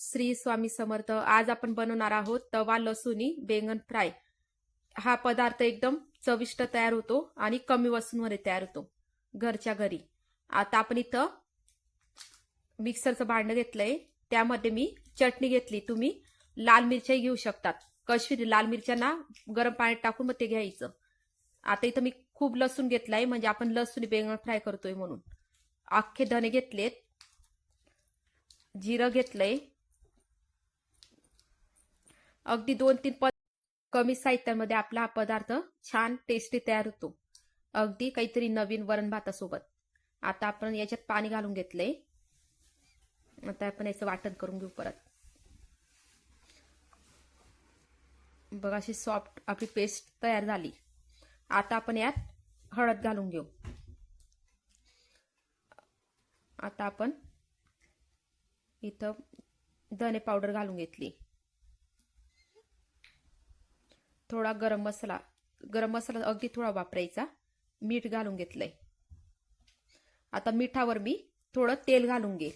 श्री स्वामी समर्थ. आज आपण बनवणार आहोत तवा लसुनी बेंगन फ्राय. हा पदार्थ एकदम चविष्ट तयार होतो आणि कमी वस्तूंमध्ये तयार होतो घरच्या घरी. आता आपण इथं मिक्सरचं भांडं घेतलंय, त्यामध्ये मी चटणी घेतली. तुम्ही लाल मिरच्या घेऊ शकतात. काश्मीरी लाल मिरच्यांना गरम पाण्यात टाकून मग ते घ्यायचं. आता इथं मी खूप लसूण घेतलाय, म्हणजे आपण लसूणी बेंगन फ्राय करतोय म्हणून. अख्खे धने घेतलेत, जिरं घेतलंय, अगदी 2-3 कमी साहित्यामध्ये आपला हा पदार्थ छान टेस्टी तयार होतो, अगदी काहीतरी नवीन वरण भातासोबत. आता आपण याच्यात पाणी घालून घेतलंय. आता आपण याचं वाटण करून घेऊ परत. बघा अशी सॉफ्ट आपली पेस्ट तयार झाली. आता आपण यात हळद घालून घेऊ. आता आपण इथं धने पावडर घालून घेतली. थोडा गरम मसाला अगदी थोडा वापरायचा. मीठ घालून घेतलंय. आता मिठावर मी थोडं तेल घालून घे.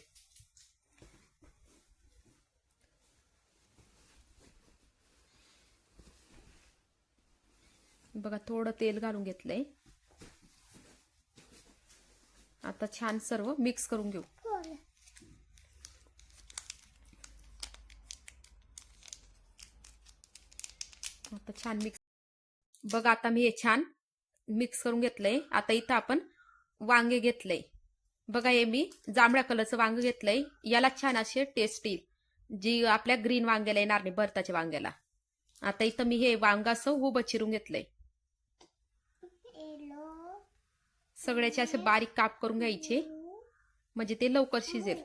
बघा थोडं तेल घालून घेतलंय. आता छान सर्व मिक्स करून घेऊ. आता छान मिक्स. बघा आता मी हे छान मिक्स करून घेतलंय. आता इथं आपण वांगे घेतलंय. बघा हे मी जांभळ्या कलरचं वांग घेतलंय. याला छान असे टेस्ट येईल, जी आपल्या ग्रीन वांग्याला येणार नाही, भरताच्या वांग्याला. आता इथं मी हे वांग असं उभं चिरून घेतलंय. सगळ्याचे असे बारीक काप करून घ्यायचे, म्हणजे ते लवकर शिजेल.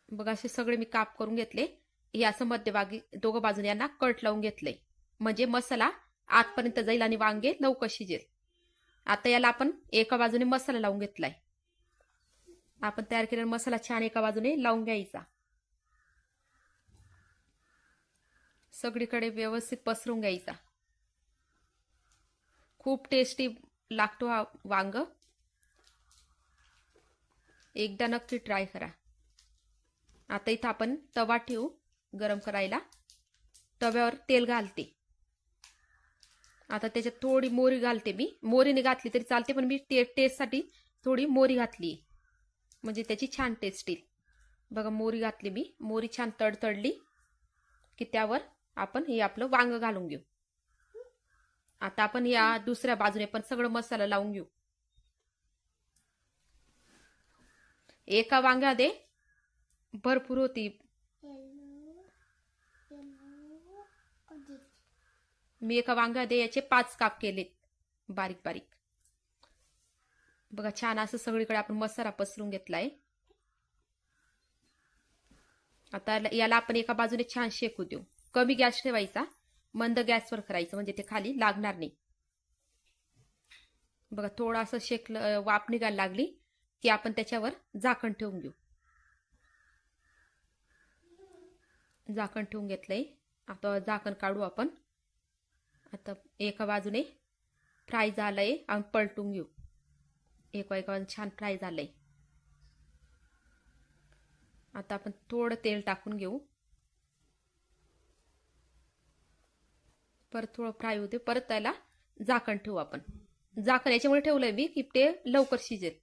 बघा असे सगळे मी काप करून घेतले. हे असं मध्यभागी दोघं बाजूने यांना कट लावून घेतलंय, म्हणजे मसाला आतपर्यंत जाईल आणि वांगे लवकर शिजेल. आता याला आपण एका बाजूने मसाला लावून घेतलाय. आपण तयार केलेला मसाला छान एका बाजूने लावून घ्यायचा. सगळीकडे व्यवस्थित पसरून घ्यायचा. खूप टेस्टी लागतो हा वांग. एकदा नक्की ट्राय करा. आता इथं आपण तवा ठेवू गरम करायला. तव्यावर तेल घालते. आता त्याच्यात थोडी मोहरी घालते मी. मोहरीने घातली तरी चालते, पण मी टेस्टसाठी थोडी मोहरी घातली, म्हणजे त्याची छान टेस्ट येईल. बघा मोहरी घातली मी. मोहरी छान तडतडली की त्यावर आपण हे आपलं वांग घालून घेऊ. आता आपण या दुसऱ्या बाजूने पण सगळं मसाला लावून घेऊ. एका वांग्यामध्ये भरपूर होती. मी एका वांग्यामध्ये याचे 5 काप केलेत बारीक बारीक. बघा छान असं सगळीकडे आपण मसाला पसरून घेतलाय. आता याला आपण एका बाजूने छान शेकू देऊ. कमी गॅस ठेवायचा, मंद गॅसवर करायचं, म्हणजे ते खाली लागणार नाही. बघा थोडं असं शेकलं, वाफ निघायला लागली की आपण त्याच्यावर झाकण ठेवून घेऊ. झाकण ठेवून घेतलंय. आता झाकण काढू आपण. आता एका बाजूने फ्राय झालंय आणि पलटून घेऊ. एका बाजूने छान फ्राय झालंय. आता आपण थोडं तेल टाकून घेऊ. परत थोडं फ्राय होते, परत त्याला झाकण ठेवू आपण. झाकण याच्यामुळे ठेवलंय मी की ते लवकर शिजेल,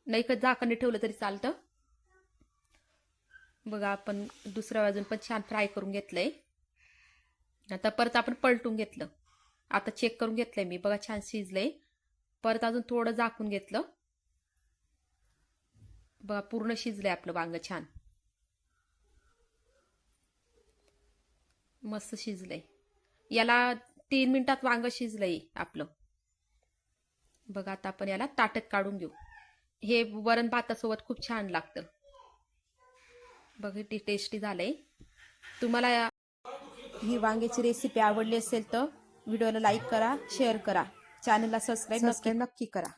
नाही का झाकण ठेवलं तरी चालतं. बघा आपण दुसऱ्या बाजून पण छान फ्राय करून घेतलंय. आता परत आपण पलटून घेतलं. आता चेक करून घेतलंय मी. बघा छान शिजलंय. परत अजून थोडं झाकून घेतलं. बघा पूर्ण शिजलंय आपलं वांग. छान मस्त शिजलंय. याला 3 मिनिटात वांग शिजलंय आपलं. बघा आता आपण याला ताटात काढून घेऊ. हे वरण भातासोबत खूप छान लागतं. बघा ती टेस्टी झालंय. तुम्हाला ही वांग्याची रेसिपी आवडली असेल तर व्हिडिओला लाईक करा, शेअर करा, चॅनलला सबस्क्राईब नक्की करा.